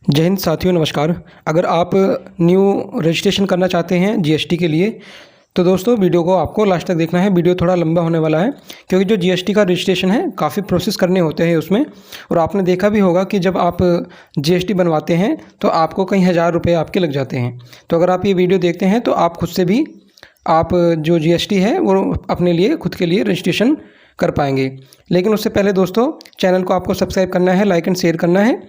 जय हिंद साथियों, नमस्कार। अगर आप न्यू रजिस्ट्रेशन करना चाहते हैं जीएसटी के लिए तो दोस्तों वीडियो को आपको लास्ट तक देखना है। वीडियो थोड़ा लंबा होने वाला है क्योंकि जो जीएसटी का रजिस्ट्रेशन है काफ़ी प्रोसेस करने होते हैं उसमें। और आपने देखा भी होगा कि जब आप जीएसटी बनवाते हैं तो आपको कई हज़ार रुपये आपके लग जाते हैं। तो अगर आप ये वीडियो देखते हैं तो आप खुद से भी आप जो जीएसटी है वो अपने लिए खुद के लिए रजिस्ट्रेशन कर पाएंगे। लेकिन उससे पहले दोस्तों चैनल को आपको सब्सक्राइब करना है, लाइक एंड शेयर करना है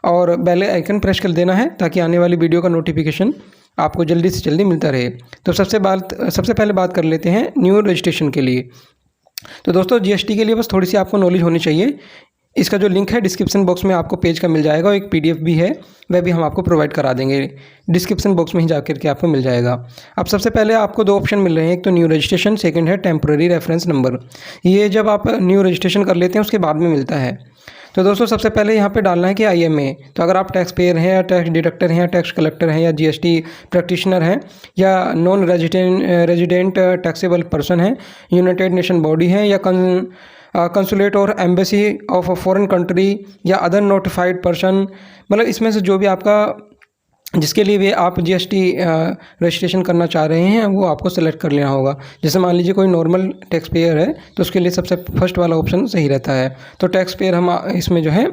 और बेल आइकन प्रेस कर देना है ताकि आने वाली वीडियो का नोटिफिकेशन आपको जल्दी से जल्दी मिलता रहे। तो सबसे पहले बात कर लेते हैं न्यू रजिस्ट्रेशन के लिए। तो दोस्तों जीएसटी के लिए बस थोड़ी सी आपको नॉलेज होनी चाहिए। इसका जो लिंक है डिस्क्रिप्शन बॉक्स में आपको पेज का मिल जाएगा और एक पीडीएफ भी है, वह भी हम आपको प्रोवाइड करा देंगे। डिस्क्रिप्शन बॉक्स में ही जा करके आपको मिल जाएगा। अब सबसे पहले आपको दो ऑप्शन मिल रहे हैं, एक तो न्यू रजिस्ट्रेशन, सेकंड है टेम्पररी रेफरेंस नंबर। ये जब आप न्यू रजिस्ट्रेशन कर लेते हैं उसके बाद में मिलता है। तो दोस्तों सबसे पहले यहाँ पे डालना है कि आईएमए। तो अगर आप टैक्स पेयर हैं या टैक्स डिडक्टर हैं या टैक्स कलेक्टर हैं या जीएसटी प्रैक्टिशनर हैं या नॉन रेजिडेंट टैक्सेबल पर्सन है, यूनाइटेड नेशन बॉडी है या कंसुलेट और एम्बेसी ऑफ फॉरेन कंट्री या अदर नोटिफाइड पर्सन, मतलब इसमें से जो भी आपका जिसके लिए भी आप जीएसटी रजिस्ट्रेशन करना चाह रहे हैं वो आपको सेलेक्ट कर लेना होगा। जैसे मान लीजिए कोई नॉर्मल टैक्स पेयर है तो उसके लिए सबसे फर्स्ट वाला ऑप्शन सही रहता है। तो टैक्स पेयर हम इसमें जो है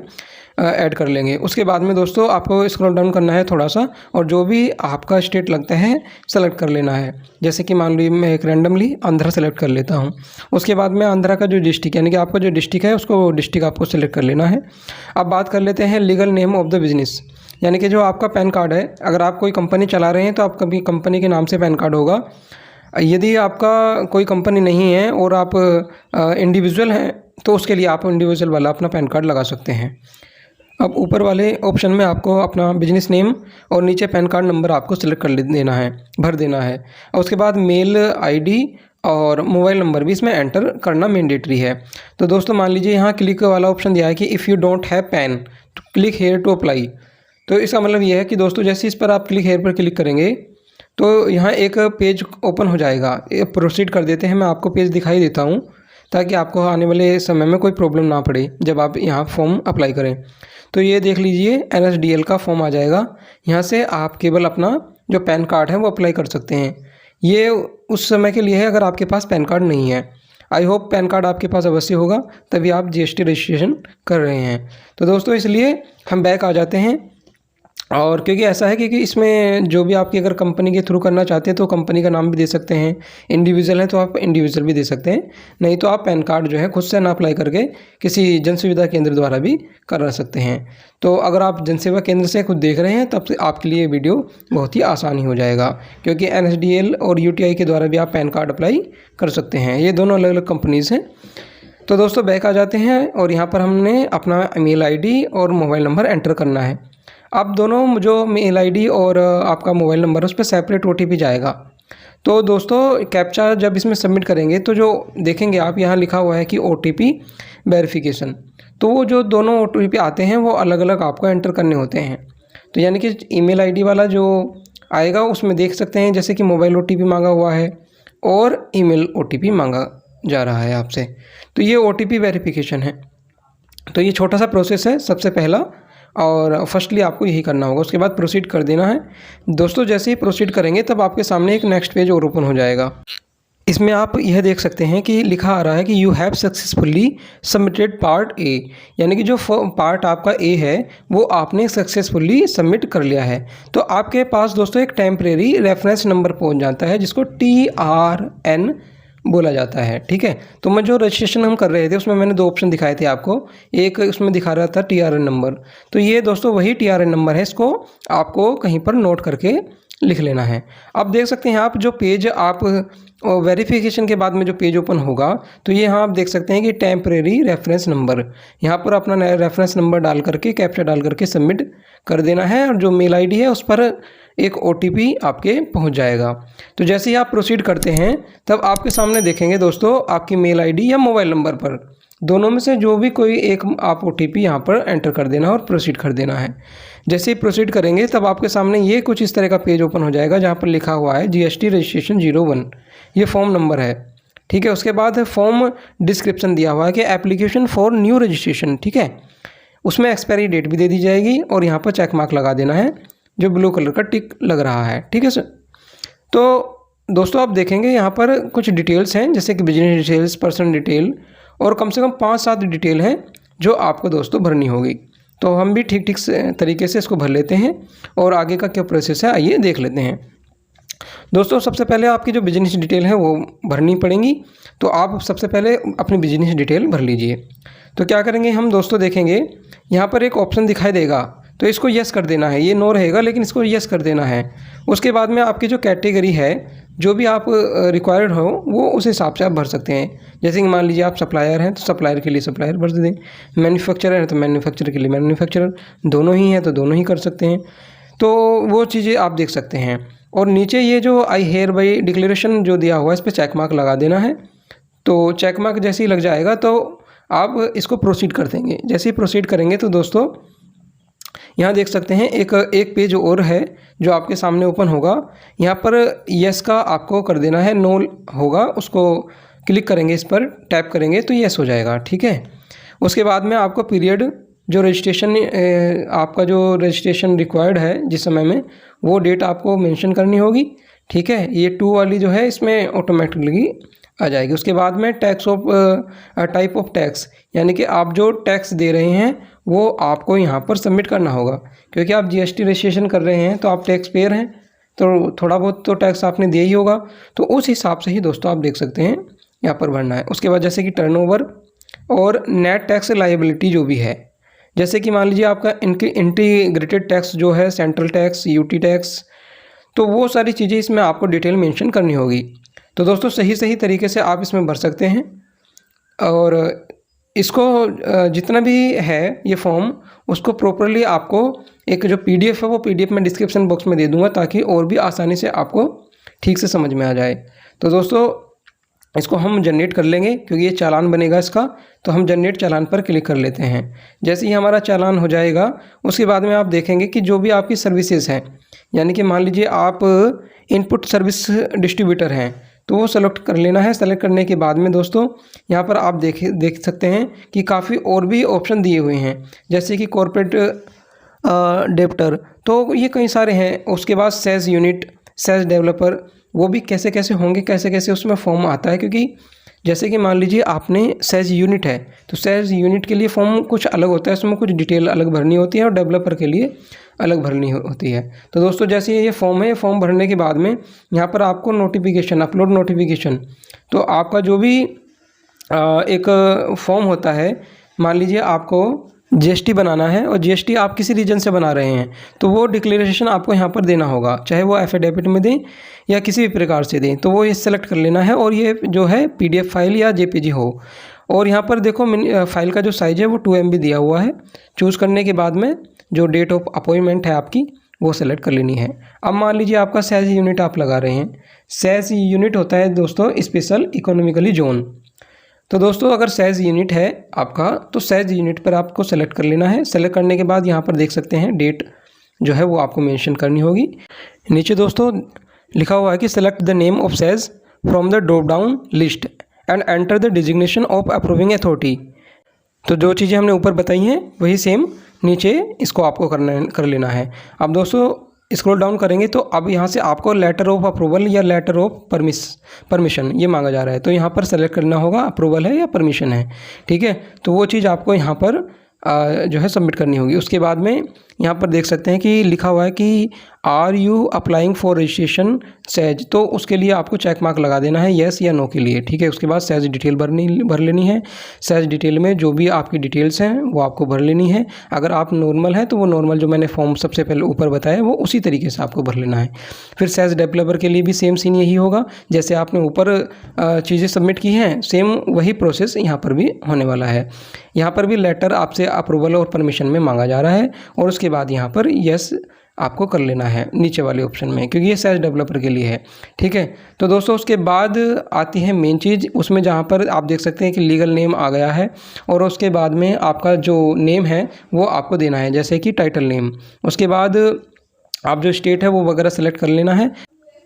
ऐड कर लेंगे। उसके बाद में दोस्तों आपको स्क्रॉल डाउन करना है थोड़ा सा और जो भी आपका स्टेट लगता है सेलेक्ट कर लेना है। जैसे कि मान लीजिए मैं एक रैंडमली आंध्रा सेलेक्ट कर लेता हूँ। उसके बाद में आंध्रा का जो डिस्ट्रिक्ट यानी कि आपका जो डिस्ट्रिक्ट है उसको डिस्ट्रिक्ट आपको सेलेक्ट कर लेना है। अब बात कर लेते हैं legal name of the business, यानी कि जो आपका पैन कार्ड है, अगर आप कोई कंपनी चला रहे हैं तो आप कभी कंपनी के नाम से पैन कार्ड होगा। यदि आपका कोई कंपनी नहीं है और आप इंडिविजुअल हैं तो उसके लिए आप इंडिविजुअल वाला अपना पैन कार्ड लगा सकते हैं। अब ऊपर वाले ऑप्शन में आपको अपना बिजनेस नेम और नीचे पैन कार्ड नंबर आपको सेलेक्ट कर देना है, भर देना है। और उसके बाद मेल आईडी और मोबाइल नंबर भी इसमें एंटर करना मैंडेटरी है। तो दोस्तों मान लीजिए यहाँ क्लिक वाला ऑप्शन दिया है कि if you don't have pan तो क्लिक हेयर टू अप्लाई। तो इसका मतलब ये है कि दोस्तों जैसे इस पर आप क्लिक हेयर पर क्लिक करेंगे तो यहाँ एक पेज ओपन हो जाएगा। प्रोसीड कर देते हैं, मैं आपको पेज दिखाई देता हूँ ताकि आपको आने वाले समय में कोई प्रॉब्लम ना पड़े जब आप यहाँ फॉर्म अप्लाई करें। तो ये देख लीजिए एनएसडीएल का फॉर्म आ जाएगा। यहाँ से आप केवल अपना जो पैन कार्ड है वो अप्लाई कर सकते हैं। ये उस समय के लिए है अगर आपके पास पैन कार्ड नहीं है। आई होप पैन कार्ड आपके पास अवश्य होगा तभी आप जीएसटी रजिस्ट्रेशन कर रहे हैं। तो दोस्तों इसलिए हम बैक आ जाते हैं। और क्योंकि ऐसा है कि इसमें जो भी आपकी अगर कंपनी के थ्रू करना चाहते हैं तो कंपनी का नाम भी दे सकते हैं, इंडिविजुअल है तो आप इंडिविजुअल भी दे सकते हैं, नहीं तो आप पैन कार्ड जो है खुद से ना अप्लाई करके किसी जन सुविधा केंद्र द्वारा भी करा सकते हैं। तो अगर आप जन सेवा केंद्र से खुद देख रहे हैं तब से आपके लिए वीडियो बहुत ही आसानी हो जाएगा, क्योंकि एनएसडीएल और यूटीआई के द्वारा भी आप पैन कार्ड अप्लाई कर सकते हैं। ये दोनों अलग अलग कंपनीज़ हैं। तो दोस्तों बैक आ जाते हैं और यहाँ पर हमने अपना ईमेल आईडी और मोबाइल नंबर एंटर करना है। अब दोनों जो मेल आईडी और आपका मोबाइल नंबर है उस पर सेपरेट ओटीपी जाएगा। तो दोस्तों कैप्चा जब इसमें सबमिट करेंगे तो जो देखेंगे आप यहाँ लिखा हुआ है कि ओटीपी वेरिफिकेशन, तो वो जो दोनों ओटीपी आते हैं वो अलग अलग आपको एंटर करने होते हैं। तो यानी कि ईमेल आईडी वाला जो आएगा उसमें देख सकते हैं जैसे कि मोबाइल ओटीपी मांगा हुआ है और ईमेल ओटीपी मांगा जा रहा है आपसे। तो ये ओटीपी वेरिफिकेशन है। तो ये छोटा सा प्रोसेस है सबसे पहला और फर्स्टली आपको यही करना होगा। उसके बाद प्रोसीड कर देना है। दोस्तों जैसे ही प्रोसीड करेंगे तब आपके सामने एक नेक्स्ट पेज और ओपन हो जाएगा। इसमें आप यह देख सकते हैं कि लिखा आ रहा है कि you have successfully submitted part A, यानी कि जो पार्ट आपका ए है वो आपने सक्सेसफुली सबमिट कर लिया है। तो आपके पास दोस्तों एक टेम्परेरी रेफरेंस नंबर पहुंच जाता है जिसको TRN बोला जाता है। ठीक है, तो मैं जो रजिस्ट्रेशन हम कर रहे थे उसमें मैंने दो ऑप्शन दिखाए थे आपको। एक उसमें दिखा रहा था TRN नंबर, तो ये दोस्तों वही TRN नंबर है, इसको आपको कहीं पर नोट करके लिख लेना है। अब देख सकते हैं आप जो पेज आप वेरिफिकेशन के बाद में जो पेज ओपन होगा तो ये यहाँ आप देख सकते हैं कि टेम्परेरी रेफरेंस नंबर, यहाँ पर अपना रेफरेंस नंबर डाल करके कैप्चा डाल करके सबमिट कर देना है और जो मेल आईडी है उस पर एक ओटीपी आपके पहुंच जाएगा। तो जैसे ही आप प्रोसीड करते हैं तब आपके सामने देखेंगे दोस्तों आपकी मेल आईडी या मोबाइल नंबर पर दोनों में से जो भी कोई एक आप ओटीपी यहाँ पर एंटर कर देना और प्रोसीड कर देना है। जैसे ही प्रोसीड करेंगे तब आपके सामने ये कुछ इस तरह का पेज ओपन हो जाएगा जहाँ पर लिखा हुआ है जीएसटी रजिस्ट्रेशन 01, ये फॉर्म नंबर है। ठीक है, उसके बाद फॉर्म डिस्क्रिप्शन दिया हुआ है कि एप्लीकेशन फॉर न्यू रजिस्ट्रेशन। ठीक है, उसमें एक्सपायरी डेट भी दे दी जाएगी और यहाँ पर चेक मार्क लगा देना है जो ब्लू कलर का टिक लग रहा है। ठीक है सर। तो दोस्तों आप देखेंगे यहाँ पर कुछ डिटेल्स हैं जैसे कि बिजनेस डिटेल्स, पर्सन डिटेल और कम से कम 5-7 डिटेल हैं जो आपको दोस्तों भरनी होगी। तो हम भी ठीक तरीके से इसको भर लेते हैं और आगे का क्या प्रोसेस है आइए देख लेते हैं। दोस्तों सबसे पहले आपकी जो बिजनेस डिटेल है वो भरनी पड़ेंगी। तो आप सबसे पहले अपनी बिजनेस डिटेल भर लीजिए। तो क्या करेंगे हम दोस्तों, देखेंगे यहाँ पर एक ऑप्शन दिखाई देगा तो इसको यस कर देना है। ये नो रहेगा लेकिन इसको यस कर देना है। उसके बाद में आपकी जो कैटेगरी है जो भी आप रिक्वायर्ड हो वो उस हिसाब से आप भर सकते हैं। जैसे कि मान लीजिए आप सप्लायर हैं तो सप्लायर के लिए सप्लायर भर दें, मैन्युफैक्चरर है तो मैन्युफैक्चरर के लिए मैन्युफैक्चरर, दोनों ही हैं तो दोनों ही कर सकते हैं। तो वो चीज़ें आप देख सकते हैं। और नीचे ये जो आई हेयर बाई डिक्लेरेशन जो दिया हुआ है इस पर चेक मार्क लगा देना है। तो चेक मार्क जैसे ही लग जाएगा तो आप इसको प्रोसीड कर देंगे। जैसे ही प्रोसीड करेंगे तो दोस्तों यहाँ देख सकते हैं एक पेज और है जो आपके सामने ओपन होगा। यहाँ पर यस का आपको कर देना है, नो होगा उसको क्लिक करेंगे, इस पर टैप करेंगे तो यस हो जाएगा। ठीक है। उसके बाद में आपको पीरियड जो रजिस्ट्रेशन आपका जो रजिस्ट्रेशन रिक्वायर्ड है जिस समय में वो डेट आपको मेंशन करनी होगी। ठीक है। ये 2 वाली जो है इसमें ऑटोमेटिकली आ जाएगी। उसके बाद में tax of type of tax, यानी कि आप जो टैक्स दे रहे हैं वो आपको यहाँ पर सबमिट करना होगा। क्योंकि आप जीएसटी रजिस्ट्रेशन कर रहे हैं तो आप टैक्स पेयर हैं तो थोड़ा बहुत तो टैक्स आपने दिया ही होगा। तो उस हिसाब से ही दोस्तों आप देख सकते हैं यहाँ पर भरना है। उसके बाद जैसे कि टर्नओवर और नेट टैक्स लायबिलिटी जो भी है, जैसे कि मान लीजिए आपका इंटीग्रेटेड टैक्स जो है, सेंट्रल टैक्स, यूटी टैक्स, तो वो सारी चीज़ें इसमें आपको डिटेल मेंशन करनी होगी। तो दोस्तों सही तरीके से आप इसमें भर सकते हैं। और इसको जितना भी है ये फॉर्म उसको प्रॉपरली आपको एक जो पीडीएफ है वो पीडीएफ में डिस्क्रिप्शन बॉक्स में दे दूंगा ताकि और भी आसानी से आपको ठीक से समझ में आ जाए। तो दोस्तों इसको हम जनरेट कर लेंगे क्योंकि ये चालान बनेगा इसका। तो हम जनरेट चालान पर क्लिक कर लेते हैं। जैसे ही हमारा चालान हो जाएगा उसके बाद में आप देखेंगे कि जो भी आपकी सर्विसेज हैं, यानी कि मान लीजिए आप इनपुट सर्विस डिस्ट्रीब्यूटर हैं तो वो सेलेक्ट कर लेना है। सेलेक्ट करने के बाद में दोस्तों यहाँ पर आप देख सकते हैं कि काफ़ी और भी ऑप्शन दिए हुए हैं जैसे कि कॉर्पोरेट डेप्टर, तो ये कई सारे हैं। उसके बाद सेज यूनिट, सेज डेवलपर, वो भी कैसे कैसे होंगे, कैसे कैसे उसमें फॉर्म आता है। क्योंकि जैसे कि मान लीजिए आपने सेज यूनिट है तो सेज यूनिट के लिए फॉर्म कुछ अलग होता है, उसमें कुछ डिटेल अलग भरनी होती है और डेवलपर के लिए अलग भरनी होती है। तो दोस्तों जैसे ये फॉर्म है, ये फॉर्म भरने के बाद में यहाँ पर आपको नोटिफिकेशन, अपलोड नोटिफिकेशन, तो आपका जो भी एक फॉर्म होता है, मान लीजिए आपको जीएसटी बनाना है और जीएसटी आप किसी रीजन से बना रहे हैं तो वो डिक्लेरेशन आपको यहाँ पर देना होगा, चाहे वो एफिडेविट में दें या किसी भी प्रकार से दें। तो वो ये सेलेक्ट कर लेना है और ये जो है पीडीएफ फाइल या जेपीजी हो। और यहाँ पर देखो फाइल का जो साइज़ है वो 2 MB दिया हुआ है। चूज़ करने के बाद में जो डेट ऑफ अपॉइंटमेंट है आपकी वो सेलेक्ट कर लेनी है। अब मान लीजिए आपका सेज यूनिट आप लगा रहे हैं। सेज यूनिट होता है दोस्तों स्पेशल इकोनॉमिकली जोन। तो दोस्तों अगर सेज यूनिट है आपका तो सेज यूनिट पर आपको सेलेक्ट कर लेना है। सेलेक्ट करने के बाद यहाँ पर देख सकते हैं डेट जो है वो आपको मेंशन करनी होगी। नीचे दोस्तों लिखा हुआ है कि select the name of says from the drop down list and enter the designation of approving authority. तो जो चीज़ें हमने ऊपर बताई हैं वही सेम नीचे इसको आपको कर लेना है। अब दोस्तों स्क्रॉल डाउन करेंगे तो अब यहाँ से आपको लेटर ऑफ अप्रूवल या लेटर ऑफ परमिशन ये मांगा जा रहा है। तो यहाँ पर सेलेक्ट करना होगा अप्रूवल है या परमिशन है। ठीक है। तो वो चीज़ आपको यहाँ पर जो है सबमिट करनी होगी। उसके बाद में यहाँ पर देख सकते हैं कि लिखा हुआ है कि are you applying for registration says, तो उसके लिए आपको चेक मार्क लगा देना है येस या नो के लिए। ठीक है। उसके बाद सेज डिटेल भर लेनी है। सेज डिटेल में जो भी आपकी डिटेल्स हैं वो आपको भर लेनी है। अगर आप नॉर्मल है तो वो नॉर्मल जो मैंने फॉर्म सबसे पहले ऊपर बताया वो उसी तरीके से आपको भर लेना है। फिर सेज डेवलपर के लिए भी सेम सीन यही होगा, जैसे आपने ऊपर चीज़ें सबमिट की हैं सेम वही प्रोसेस यहाँ पर भी होने वाला है। यहाँ पर भी लेटर आपसे अप्रूवल और परमिशन में मांगा जा रहा है और उसके बाद यहाँ पर यस आपको कर लेना है नीचे वाले ऑप्शन में, क्योंकि ये सेज डेवलपर के लिए है। ठीक है। तो दोस्तों उसके बाद आती है मेन चीज़, उसमें जहाँ पर आप देख सकते हैं कि लीगल नेम आ गया है और उसके बाद में आपका जो नेम है वो आपको देना है, जैसे कि टाइटल नेम। उसके बाद आप जो स्टेट है वो वगैरह सेलेक्ट कर लेना है।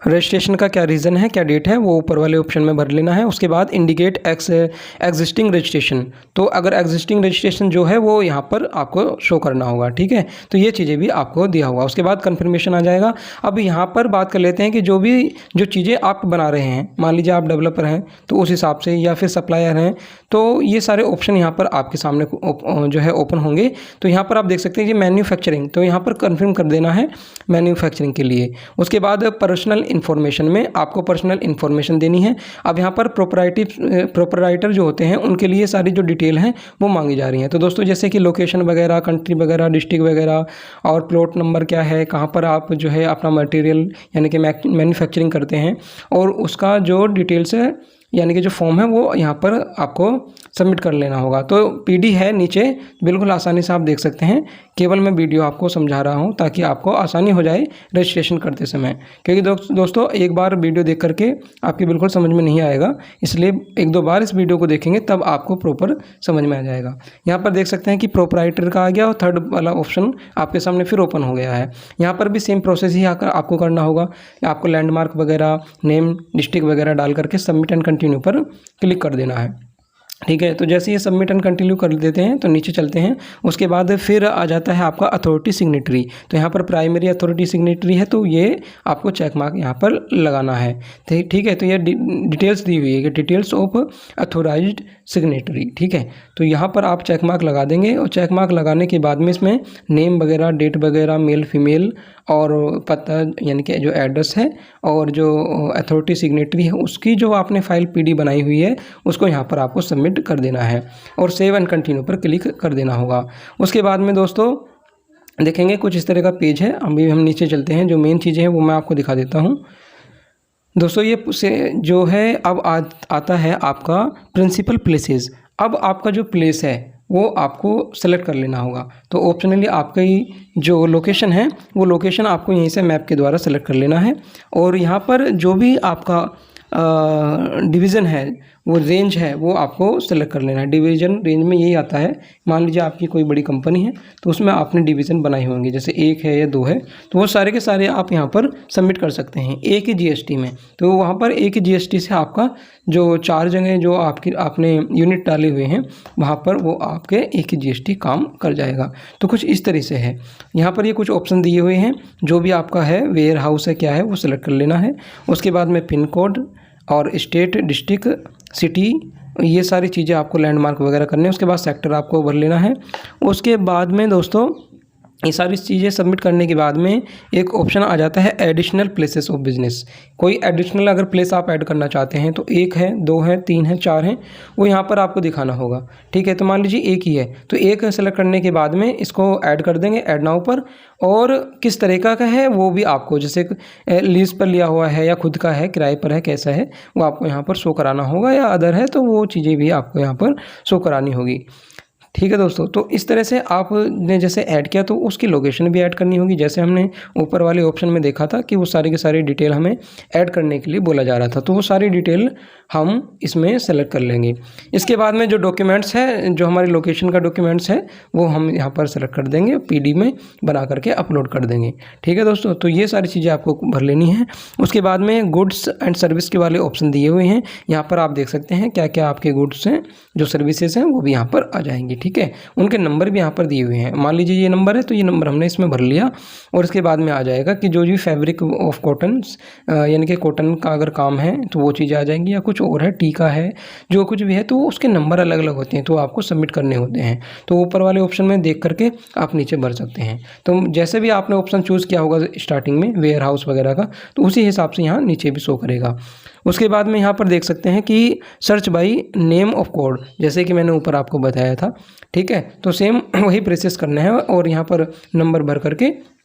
रजिस्ट्रेशन का क्या रीज़न है, क्या डेट है, वो ऊपर वाले ऑप्शन में भर लेना है। उसके बाद इंडिकेट एग्जिस्टिंग रजिस्ट्रेशन, तो अगर एग्जिस्टिंग रजिस्ट्रेशन जो है वो यहाँ पर आपको शो करना होगा, ठीक है। तो ये चीज़ें भी आपको दिया होगा। उसके बाद कन्फर्मेशन आ जाएगा। अब यहाँ पर बात कर लेते हैं कि जो चीज़ें आप बना रहे हैं, मान लीजिए आप डेवलपर हैं तो उस हिसाब से, या फिर सप्लायर हैं, तो ये सारे ऑप्शन यहाँ पर आपके सामने जो है ओपन होंगे। तो यहाँ पर आप देख सकते हैं कि मैन्युफैक्चरिंग, तो यहाँ पर कन्फर्म कर देना है मैन्युफैक्चरिंग के लिए। उसके बाद पर्सनल इन्फॉर्मेशन में आपको पर्सनल इन्फॉर्मेशन देनी है। अब यहाँ पर प्रोपराइटर जो होते हैं उनके लिए सारी जो डिटेल हैं वो मांगी जा रही हैं। तो दोस्तों जैसे कि लोकेशन वगैरह, कंट्री वगैरह, डिस्ट्रिक्ट वगैरह, और प्लॉट नंबर क्या है, कहाँ पर आप जो है अपना मटेरियल यानी कि मैन्युफैक्चरिंग करते हैं, और उसका जो डिटेल्स है यानी कि जो फॉर्म है वो यहाँ पर आपको सबमिट कर लेना होगा। तो पीडी है नीचे, बिल्कुल आसानी से आप देख सकते हैं। केवल मैं वीडियो आपको समझा रहा हूँ ताकि आपको आसानी हो जाए रजिस्ट्रेशन करते समय, क्योंकि दोस्तों एक बार वीडियो देख करके आपके बिल्कुल समझ में नहीं आएगा, इसलिए एक दो बार इस वीडियो को देखेंगे तब आपको प्रॉपर समझ में आ जाएगा। यहाँ पर देख सकते हैं कि प्रोपराइटर का आ गया और थर्ड वाला ऑप्शन आपके सामने फिर ओपन हो गया है। यहाँ पर भी सेम प्रोसेस ही आकर आपको करना होगा। आपको लैंडमार्क वगैरह, नेम, डिस्ट्रिक्ट वगैरह डाल करके सबमिट एंड कंटिन्यू पर क्लिक कर देना है, ठीक है। तो जैसे ये सबमिट एंड कंटिन्यू कर देते हैं तो नीचे चलते हैं। उसके बाद फिर आ जाता है आपका अथॉरिटी सिग्नेटरी। तो यहाँ पर प्राइमरी अथॉरिटी सिग्नेटरी है, तो ये आपको चेक मार्क यहाँ पर लगाना है, ठीक है। तो ये डिटेल्स दी हुई है कि डिटेल्स ऑफ अथोराइज्ड सिग्नेटरी, ठीक है। तो यहाँ पर आप चेक मार्क लगा देंगे, और चेक मार्क लगाने के बाद में इसमें नेम वगैरह, डेट वगैरह, मेल फीमेल, और पता यानी कि जो एड्रेस है, और जो अथॉरिटी सिग्नेटरी है उसकी जो आपने फाइल पीडी बनाई हुई है उसको यहाँ पर आपको सबमिट कर देना है, और सेव एंड कंटिन्यू पर क्लिक कर देना होगा। उसके बाद में दोस्तों देखेंगे कुछ इस तरह का पेज है। अभी हम नीचे चलते हैं, जो मेन चीज़ें हैं वो मैं आपको दिखा देता हूँ। दोस्तों ये जो है अब आता है आपका प्रिंसिपल प्लेसेस। अब आपका जो प्लेस है वो आपको सेलेक्ट कर लेना होगा। तो ऑप्शनली आपकी जो लोकेशन है वो लोकेशन आपको यहीं से मैप के द्वारा सेलेक्ट कर लेना है, और यहाँ पर जो भी आपका डिवीज़न है, वो रेंज है, वो आपको सेलेक्ट कर लेना है। डिवीज़न रेंज में यही आता है। मान लीजिए आपकी कोई बड़ी कंपनी है तो उसमें आपने डिवीज़न बनाए होंगे, जैसे 1 है या 2 है, तो वो सारे के सारे आप यहाँ पर सबमिट कर सकते हैं एक ही जीएसटी में। तो वहाँ पर एक ही जीएसटी से आपका जो 4 जगह जो आपने यूनिट डाले हुए हैं वहाँ पर वो आपके एक ही जीएसटी काम कर जाएगा। तो कुछ इस तरह से है। यहाँ पर ये कुछ ऑप्शन दिए हुए हैं, जो भी आपका है, वेयर हाउस है, क्या है, वो सेलेक्ट कर लेना है। उसके बाद में पिन कोड और स्टेट, डिस्ट्रिक्ट, सिटी, ये सारी चीज़ें आपको लैंडमार्क वगैरह करने हैं। उसके बाद सेक्टर आपको भर लेना है। उसके बाद में दोस्तों ये सारी चीज़ें सबमिट करने के बाद में एक ऑप्शन आ जाता है एडिशनल प्लेसेस ऑफ बिजनेस। कोई एडिशनल अगर प्लेस आप ऐड करना चाहते हैं तो 1 है, 2 है, 3 है, 4 है, वो यहाँ पर आपको दिखाना होगा, ठीक है। तो मान लीजिए 1 ही है, तो 1 सेलेक्ट करने के बाद में इसको ऐड कर देंगे ऐड नाउ पर। और किस तरीक़ा का है वो भी आपको, जैसे लीज पर लिया हुआ है या खुद का है, किराए पर है, कैसा है, वो आपको यहाँ पर शो कराना होगा, या अदर है तो वो चीज़ें भी आपको यहाँ पर शो करानी होगी, ठीक है दोस्तों। तो इस तरह से आपने जैसे ऐड किया तो उसकी लोकेशन भी ऐड करनी होगी, जैसे हमने ऊपर वाले ऑप्शन में देखा था कि वो सारी की सारी डिटेल हमें ऐड करने के लिए बोला जा रहा था। तो वो सारी डिटेल हम इसमें सेलेक्ट कर लेंगे। इसके बाद में जो डॉक्यूमेंट्स है, जो हमारी लोकेशन का डॉक्यूमेंट्स है, वो हम यहाँ पर सेलेक्ट कर देंगे, पीडी में बना करके अपलोड कर देंगे, ठीक है दोस्तों। तो ये सारी चीज़ें आपको भर लेनी है। उसके बाद में गुड्स एंड सर्विस के वाले ऑप्शन दिए हुए हैं। यहाँ पर आप देख सकते हैं क्या क्या आपके गुड्स हैं, जो सर्विसेज हैं वो भी यहाँ पर आ जाएंगी, ठीक है। उनके नंबर भी यहाँ पर दिए हुए हैं। मान लीजिए ये नंबर है तो ये नंबर हमने इसमें भर लिया, और इसके बाद में आ जाएगा कि जो भी फैब्रिक ऑफ कॉटन यानी कि कॉटन का अगर काम है तो वो चीज़ें आ जाएंगी, या कुछ और है, टीका है, जो कुछ भी है, तो उसके नंबर अलग अलग होते हैं, तो आपको सबमिट करने होते हैं। तो ऊपर वाले ऑप्शन में देख करके आप नीचे भर सकते हैं। तो जैसे भी आपने ऑप्शन चूज़ किया होगा स्टार्टिंग में वेयर हाउस वगैरह का, तो उसी हिसाब से यहाँ नीचे भी शो करेगा। उसके बाद में यहाँ पर देख सकते हैं कि search by name of code, जैसे कि मैंने ऊपर आपको बताया था, ठीक है। तो सेम वही प्रोसेस करना है, और यहाँ पर नंबर भर करके,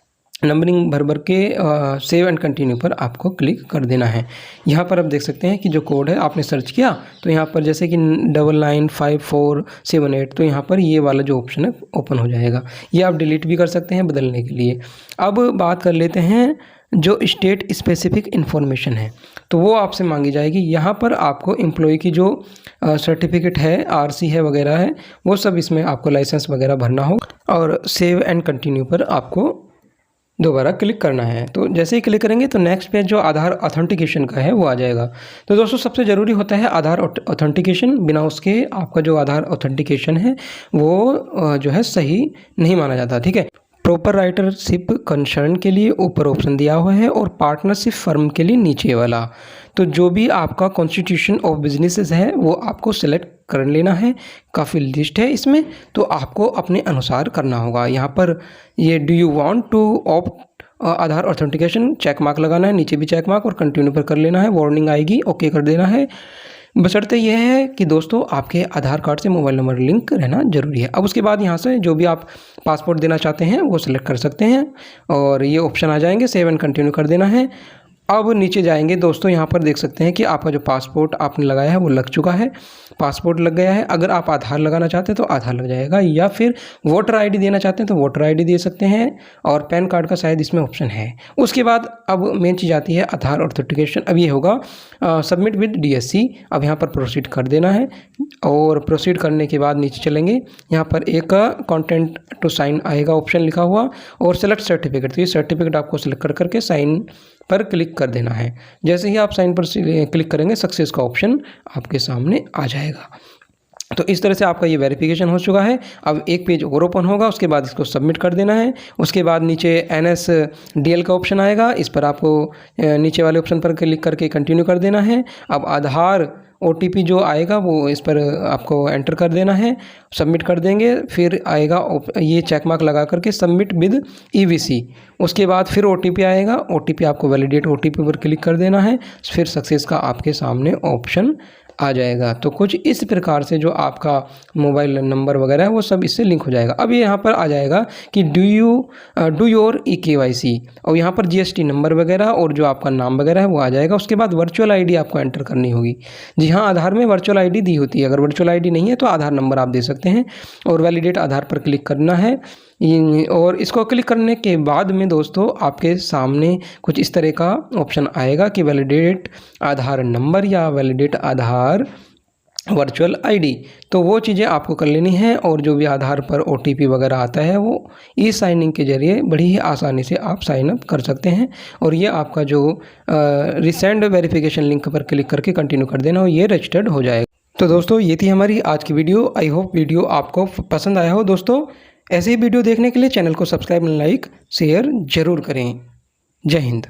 नंबरिंग भर के सेव एंड कंटिन्यू पर आपको क्लिक कर देना है। यहाँ पर आप देख सकते हैं कि जो कोड है आपने सर्च किया तो यहाँ पर जैसे कि 995478, तो यहाँ पर ये वाला जो ऑप्शन है ओपन हो जाएगा। ये आप डिलीट भी कर सकते हैं बदलने के लिए। अब बात कर लेते हैं जो स्टेट स्पेसिफिक इन्फॉर्मेशन है, तो वो आपसे मांगी जाएगी। यहाँ पर आपको एम्प्लॉय की जो सर्टिफिकेट है, आरसी है वगैरह है, वो सब इसमें आपको लाइसेंस वगैरह भरना हो, और सेव एंड कंटिन्यू पर आपको दोबारा क्लिक करना है। तो जैसे ही क्लिक करेंगे तो नेक्स्ट पेज जो आधार ऑथेंटिकेशन का है वो आ जाएगा। तो दोस्तों सबसे ज़रूरी होता है आधार ऑथेंटिकेशन, बिना उसके आपका जो आधार ऑथेंटिकेशन है वो जो है सही नहीं माना जाता। ठीक है, प्रॉपर राइटरशिप कंसर्न के लिए ऊपर ऑप्शन दिया हुआ है और पार्टनरशिप फर्म के लिए नीचे वाला। तो जो भी आपका कॉन्स्टिट्यूशन ऑफ बिजनेसेस है वो आपको सेलेक्ट कर लेना है। काफ़ी लिस्ट है इसमें, तो आपको अपने अनुसार करना होगा। यहाँ पर ये do you want to opt Aadhaar authentication check mark लगाना है, नीचे भी चेक मार्क और कंटिन्यू पर कर लेना है। वार्निंग आएगी, ओके कर देना है। बशर्ते यह है कि दोस्तों आपके आधार कार्ड से मोबाइल नंबर लिंक रहना जरूरी है। अब उसके बाद यहाँ से जो भी आप पासपोर्ट देना चाहते हैं वो सिलेक्ट कर सकते हैं और ये ऑप्शन आ जाएंगे, सेव एंड कंटिन्यू कर देना है। अब नीचे जाएंगे दोस्तों, यहाँ पर देख सकते हैं कि आपका जो पासपोर्ट आपने लगाया है वो लग चुका है, पासपोर्ट लग गया है। अगर आप आधार लगाना चाहते हैं तो आधार लग जाएगा, या फिर वोटर आईडी देना चाहते हैं तो वोटर आईडी दे सकते हैं, और पैन कार्ड का शायद इसमें ऑप्शन है। उसके बाद अब मेन चीज़ आती है आधार ऑथेंटिकेशन। अब ये होगा सबमिट विद DSC। अब यहाँ पर प्रोसीड कर देना है और प्रोसीड करने के बाद नीचे चलेंगे, यहाँ पर एक कंटेंट टू साइन आएगा ऑप्शन लिखा हुआ और सेलेक्ट सर्टिफिकेट। तो ये सर्टिफिकेट आपको सेलेक्ट कर करके साइन पर क्लिक कर देना है। जैसे ही आप साइन पर क्लिक करेंगे सक्सेस का ऑप्शन आपके सामने आ जाएगा। तो इस तरह से आपका ये वेरिफिकेशन हो चुका है। अब एक पेज और ओपन होगा, उसके बाद इसको सबमिट कर देना है। उसके बाद नीचे NSDL का ऑप्शन आएगा, इस पर आपको नीचे वाले ऑप्शन पर क्लिक करके कंटिन्यू कर देना है। अब आधार OTP जो आएगा वो इस पर आपको एंटर कर देना है, सबमिट कर देंगे। फिर आएगा ये चेक मार्क लगा करके सबमिट विद EVC। उसके बाद फिर OTP आएगा, OTP आपको वैलिडेट OTP पर क्लिक कर देना है, फिर सक्सेस का आपके सामने ऑप्शन आ जाएगा। तो कुछ इस प्रकार से जो आपका मोबाइल नंबर वगैरह है वो सब इससे लिंक हो जाएगा। अब ये यहाँ पर आ जाएगा कि डू योर eKYC, और यहाँ पर GST नंबर वगैरह और जो आपका नाम वगैरह है वो आ जाएगा। उसके बाद वर्चुअल आईडी आपको एंटर करनी होगी। जी हाँ, आधार में वर्चुअल आईडी दी होती है, अगर वर्चुअल आईडी नहीं है तो आधार नंबर आप दे सकते हैं और वैलिडेट आधार पर क्लिक करना है। और इसको क्लिक करने के बाद में दोस्तों आपके सामने कुछ इस तरह का ऑप्शन आएगा कि वैलिडेट आधार नंबर या वैलिडेट आधार वर्चुअल आईडी। तो वो चीज़ें आपको कर लेनी है, और जो भी आधार पर OTP वगैरह आता है वो साइनिंग के जरिए बड़ी ही आसानी से आप साइन अप कर सकते हैं। और ये आपका जो रिसेंट वेरिफिकेशन लिंक पर क्लिक करके कंटिन्यू कर देना, और ये रजिस्टर्ड हो जाएगा। तो दोस्तों ये थी हमारी आज की वीडियो। आई होप वीडियो आपको पसंद आया हो। दोस्तों ऐसे ही वीडियो देखने के लिए चैनल को सब्सक्राइब, लाइक, शेयर जरूर करें। जय हिंद।